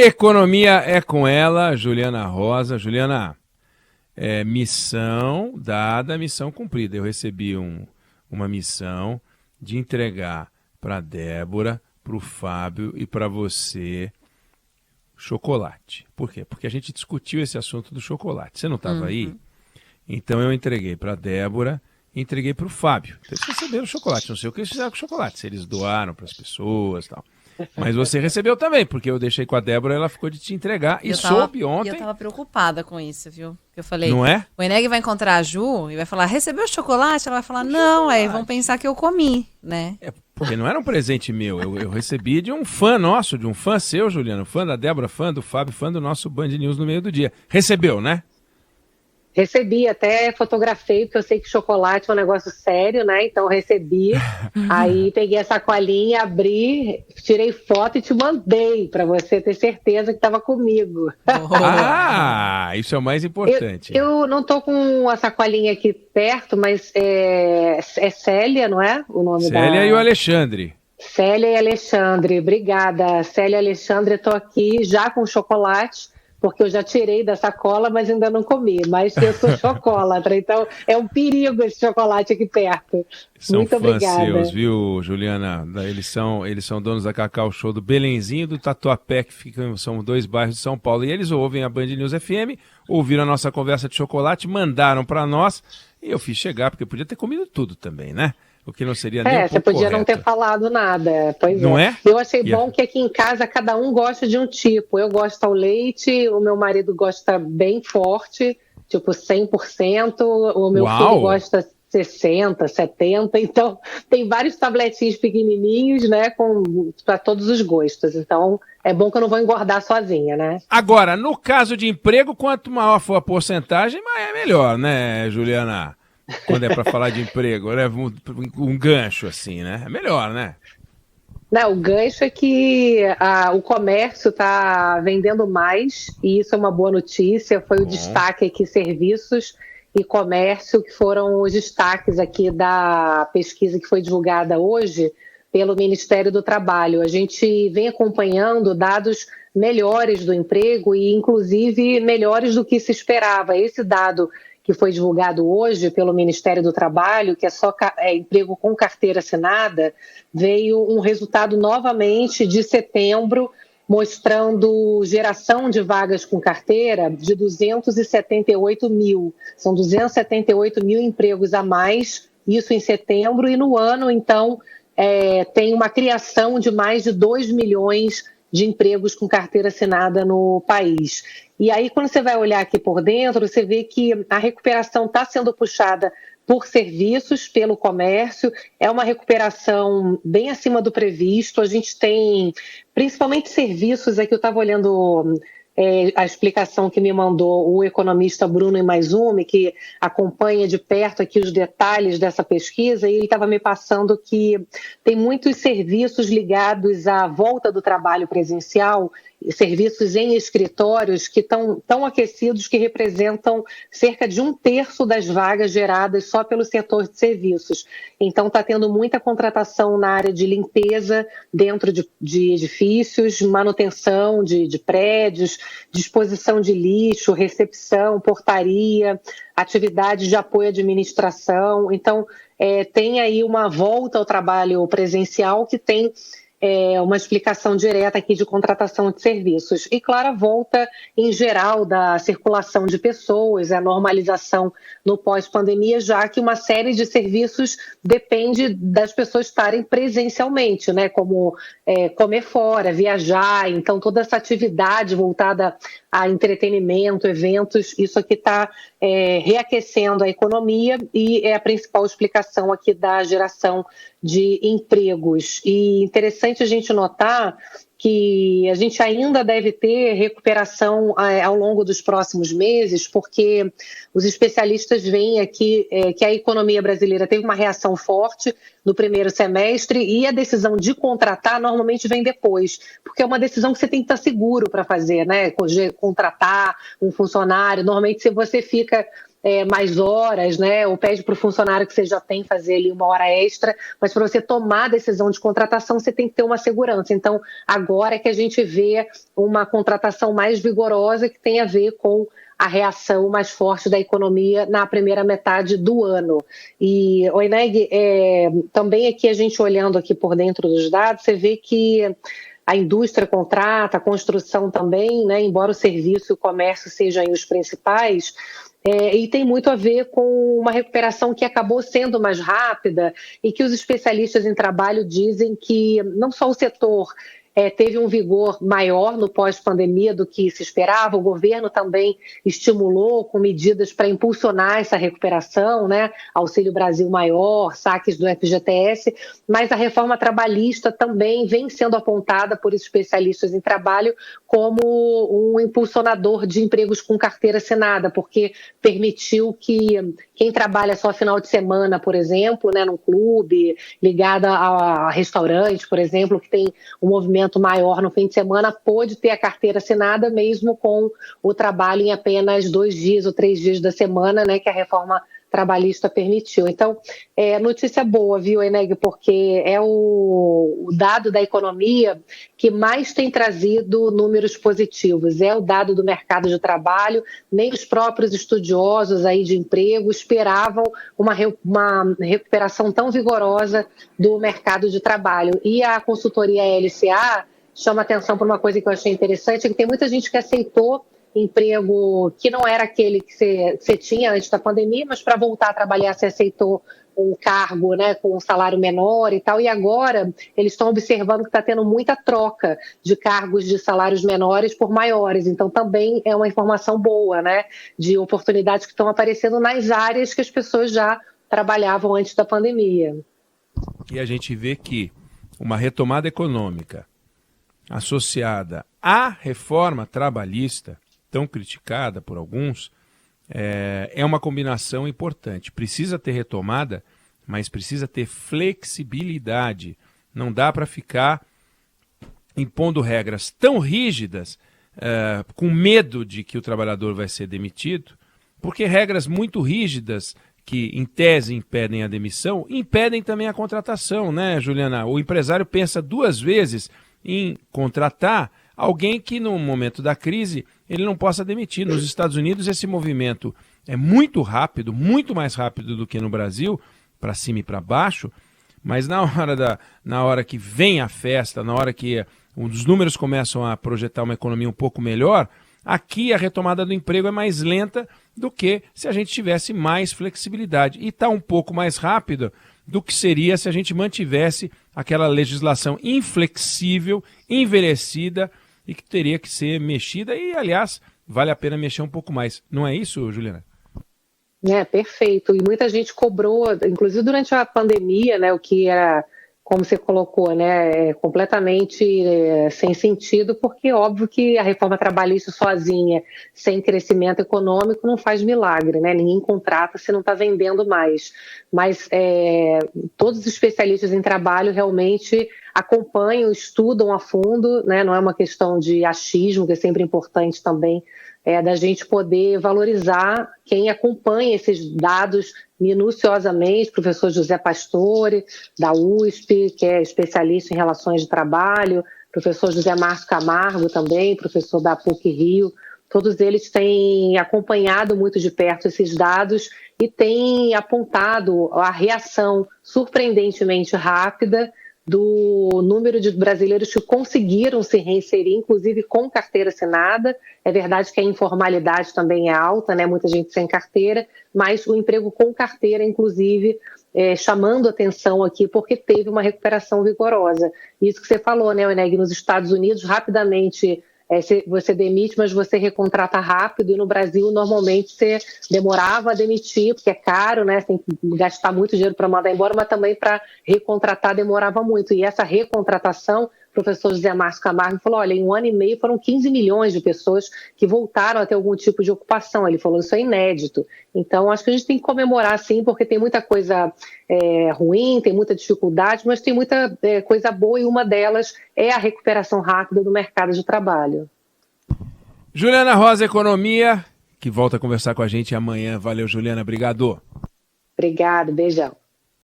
Economia é com ela, Juliana Rosa. Juliana, missão dada, missão cumprida. Eu recebi uma missão de entregar para a Débora, para o Fábio e para você chocolate. Por quê? Porque a gente discutiu esse assunto do chocolate. Você não estava aí? Então eu entreguei para a Débora e entreguei para o Fábio. Então, eles receberam chocolate. Não sei o que eles fizeram com o chocolate. Se eles doaram para as pessoas e tal. Mas você recebeu também, porque eu deixei com a Débora, ela ficou de te entregar e soube ontem. E eu tava preocupada com isso, viu? Eu falei, não é? O Eneg vai encontrar a Ju e vai falar, recebeu o chocolate? Ela vai falar, não, aí vão pensar que eu comi, né? Porque não era um presente meu, eu recebi de um fã nosso, de um fã seu, Juliano, fã da Débora, fã do Fábio, fã do nosso Band News no meio do dia. Recebeu, né? Recebi, até fotografei, porque eu sei que chocolate é um negócio sério, né? Então recebi, aí peguei a sacolinha, abri, tirei foto e te mandei, para você ter certeza que estava comigo. Ah, isso é o mais importante. Eu não tô com a sacolinha aqui perto, mas é Célia, não é? O nome Célia e o Alexandre. Célia e Alexandre, obrigada. Célia e Alexandre, eu tô aqui já com chocolate, porque eu já tirei da sacola, mas ainda não comi. Mas eu sou chocolatra, então é um perigo esse chocolate aqui perto. São muito fãs obrigada. seus, viu, Juliana? Eles são donos da Cacau Show do Belenzinho e do Tatuapé, que são 2 bairros de São Paulo. E eles ouvem a Band News FM, ouviram a nossa conversa de chocolate, mandaram para nós. E eu fiz chegar, porque eu podia ter comido tudo também, né? O que não seria nem um pouco você podia correto. Não ter falado nada, pois não é? Eu achei bom que aqui em casa cada um gosta de um tipo. Eu gosto ao leite, o meu marido gosta bem forte, tipo 100%, o meu filho gosta 60%, 70%, então tem vários tabletinhos pequenininhos, né, para todos os gostos. Então é bom que eu não vou engordar sozinha, né? Agora, no caso de emprego, quanto maior for a porcentagem, é melhor, né, Juliana? Quando é para falar de emprego, leva um gancho assim, né? É melhor, né? Não, o gancho é que o comércio está vendendo mais, e isso é uma boa notícia. Foi o destaque aqui, serviços e comércio, que foram os destaques aqui da pesquisa que foi divulgada hoje pelo Ministério do Trabalho. A gente vem acompanhando dados melhores do emprego e, inclusive, melhores do que se esperava. Esse dado que foi divulgado hoje pelo Ministério do Trabalho, que é só emprego com carteira assinada, veio um resultado novamente de setembro, mostrando geração de vagas com carteira de 278 mil. São 278 mil empregos a mais, isso em setembro, e no ano, então, tem uma criação de mais de 2 milhões de empregos com carteira assinada no país. E aí, quando você vai olhar aqui por dentro, você vê que a recuperação está sendo puxada por serviços, pelo comércio, é uma recuperação bem acima do previsto. A gente tem, principalmente serviços, aqui eu estava olhando a explicação que me mandou o economista Bruno Imaizumi, que acompanha de perto aqui os detalhes dessa pesquisa, e ele estava me passando que tem muitos serviços ligados à volta do trabalho presencial, serviços em escritórios que estão tão aquecidos que representam cerca de 1/3 das vagas geradas só pelo setor de serviços. Então está tendo muita contratação na área de limpeza dentro de edifícios, manutenção de prédios, disposição de lixo, recepção, portaria, atividades de apoio à administração. Então tem aí uma volta ao trabalho presencial que tem uma explicação direta aqui de contratação de serviços. E, claro, a volta em geral da circulação de pessoas, a normalização no pós-pandemia, já que uma série de serviços depende das pessoas estarem presencialmente, né? Como comer fora, viajar, então toda essa atividade voltada a entretenimento, eventos, isso aqui está reaquecendo a economia e é a principal explicação aqui da geração de empregos. E interessante a gente notar que a gente ainda deve ter recuperação ao longo dos próximos meses, porque os especialistas veem aqui que a economia brasileira teve uma reação forte no primeiro semestre e a decisão de contratar normalmente vem depois, porque é uma decisão que você tem que estar seguro para fazer, né? Contratar um funcionário, normalmente se você fica mais horas, né? Ou pede para o funcionário que você já tem fazer ali 1 hora extra, mas para você tomar a decisão de contratação, você tem que ter uma segurança. Então, agora é que a gente vê uma contratação mais vigorosa que tem a ver com a reação mais forte da economia na primeira metade do ano. E, Oineg, também aqui a gente olhando aqui por dentro dos dados, você vê que a indústria contrata, a construção também, né, embora o serviço e o comércio sejam aí os principais, e tem muito a ver com uma recuperação que acabou sendo mais rápida e que os especialistas em trabalho dizem que não só o setor teve um vigor maior no pós-pandemia do que se esperava. O governo também estimulou com medidas para impulsionar essa recuperação, né? Auxílio Brasil maior, saques do FGTS, mas a reforma trabalhista também vem sendo apontada por especialistas em trabalho como um impulsionador de empregos com carteira assinada, porque permitiu que quem trabalha só final de semana, por exemplo, né, num clube, ligado a restaurante, por exemplo, que tem um movimento maior no fim de semana, pôde ter a carteira assinada mesmo com o trabalho em apenas 2 dias ou 3 dias da semana, né, que a reforma trabalhista permitiu. Então, notícia boa, viu, Eneg, porque é o dado da economia que mais tem trazido números positivos, é o dado do mercado de trabalho. Nem os próprios estudiosos aí de emprego esperavam uma recuperação tão vigorosa do mercado de trabalho. E a consultoria LCA chama atenção para uma coisa que eu achei interessante, é que tem muita gente que aceitou emprego que não era aquele que você tinha antes da pandemia, mas para voltar a trabalhar você aceitou um cargo, né, com um salário menor e tal, e agora eles estão observando que está tendo muita troca de cargos de salários menores por maiores, então também é uma informação boa, né, de oportunidades que estão aparecendo nas áreas que as pessoas já trabalhavam antes da pandemia. E a gente vê que uma retomada econômica associada à reforma trabalhista, tão criticada por alguns, é uma combinação importante. Precisa ter retomada, mas precisa ter flexibilidade. Não dá para ficar impondo regras tão rígidas, com medo de que o trabalhador vai ser demitido, porque regras muito rígidas, que em tese impedem a demissão, impedem também a contratação, né, Juliana? O empresário pensa 2 vezes em contratar alguém que no momento da crise ele não possa demitir. Nos Estados Unidos esse movimento é muito rápido, muito mais rápido do que no Brasil, para cima e para baixo, mas na hora que vem a festa, na hora que os números começam a projetar uma economia um pouco melhor, aqui a retomada do emprego é mais lenta do que se a gente tivesse mais flexibilidade. E está um pouco mais rápida do que seria se a gente mantivesse aquela legislação inflexível, envelhecida e que teria que ser mexida e, aliás, vale a pena mexer um pouco mais. Não é isso, Juliana? Perfeito. E muita gente cobrou, inclusive durante a pandemia, né, o que era, como você colocou, né, completamente sem sentido, porque óbvio que a reforma trabalhista sozinha, sem crescimento econômico, não faz milagre, né? Ninguém contrata se não está vendendo mais. Mas todos os especialistas em trabalho realmente acompanham, estudam a fundo, né? Não é uma questão de achismo, que é sempre importante também, da gente poder valorizar quem acompanha esses dados minuciosamente, professor José Pastore, da USP, que é especialista em relações de trabalho, professor José Márcio Camargo também, professor da PUC-Rio, todos eles têm acompanhado muito de perto esses dados e têm apontado a reação surpreendentemente rápida do número de brasileiros que conseguiram se reinserir, inclusive com carteira assinada. É verdade que a informalidade também é alta, né? Muita gente sem carteira, mas o emprego com carteira, inclusive, chamando atenção aqui, porque teve uma recuperação vigorosa. Isso que você falou, né, Eneg, nos Estados Unidos, rapidamente você demite, mas você recontrata rápido, e no Brasil, normalmente, você demorava a demitir, porque é caro, né? Você tem que gastar muito dinheiro para mandar embora, mas também para recontratar demorava muito. E essa recontratação, o professor José Márcio Camargo falou, olha, em 1 ano e meio foram 15 milhões de pessoas que voltaram a ter algum tipo de ocupação. Ele falou, isso é inédito. Então, acho que a gente tem que comemorar, sim, porque tem muita coisa ruim, tem muita dificuldade, mas tem muita coisa boa, e uma delas é a recuperação rápida do mercado de trabalho. Juliana Rosa, Economia, que volta a conversar com a gente amanhã. Valeu, Juliana. Obrigado. Obrigado, beijão.